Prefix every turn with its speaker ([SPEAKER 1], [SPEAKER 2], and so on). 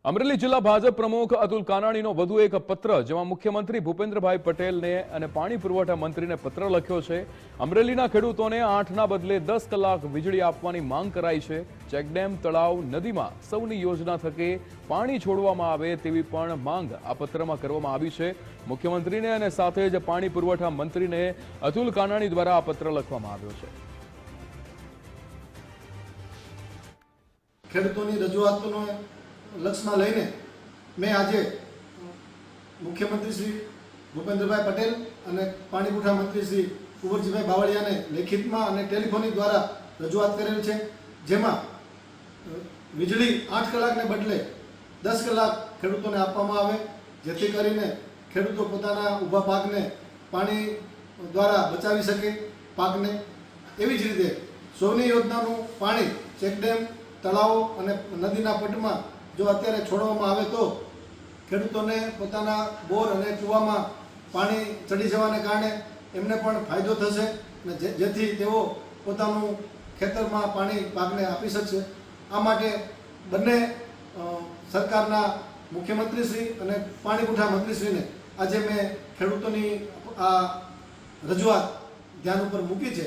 [SPEAKER 1] અમરેલી જિલ્લા ભાજપ પ્રમુખ અતુલ કાનાણીનો વધુ એક પત્ર, જેમાં મુખ્યમંત્રી ભૂપેન્દ્રભાઈ પટેલને અને પાણી પુરવઠા મંત્રીને પત્ર લખ્યો છે. અમરેલીના ખેડૂતોને 8ના બદલે 10 કલાક વીજળી આપવાની માંગ કરાઈ છે. ચેકડેમ, તળાવ, નદીમાં સૌની યોજના થકે પાણી છોડવામાં આવે તેવી પણ માંગ આ પત્રમાં કરવામાં આવી છે. મુખ્યમંત્રીને અને સાથે જ પાણી પુરવઠા મંત્રીને અતુલ કાનાણી દ્વારા આ પત્ર લખવામાં આવ્યો છે.
[SPEAKER 2] ખેડૂતોની રજૂઆતોનો લક્ષ્યમાં લઈને મેં આજે મુખ્યમંત્રી શ્રી ભૂપેન્દ્રભાઈ પટેલ અને પાણી પુરવઠા મંત્રી શ્રી કુંવરજીભાઈ બાવળિયાને લેખિતમાં અને ટેલિફોનિક દ્વારા રજૂઆત કરેલ છે, જેમાં વીજળી 8 કલાકને બદલે 10 કલાક ખેડૂતોને આપવામાં આવે, જેથી કરીને ખેડૂતો પોતાના ઊભા પાકને પાણી દ્વારા બચાવી શકે પાકને. એવી જ રીતે સૌની યોજનાનું પાણી ચેકડેમ, તળાવો અને નદીના પટમાં જો અત્યારે છોડવામાં આવે તો ખેડૂતોને પોતાના બોર અને કૂવામાં પાણી ચડી જવાને કારણે એમને પણ ફાયદો થશે અને જેથી તેઓ પોતાનું ખેતરમાં પાણી પાકને આપી શકશે. આ માટે બંને સરકારના મુખ્યમંત્રીશ્રી અને પાણી પુરવઠા મંત્રીશ્રીને આજે મેં ખેડૂતોની આ રજૂઆત ધ્યાન ઉપર મૂકી છે.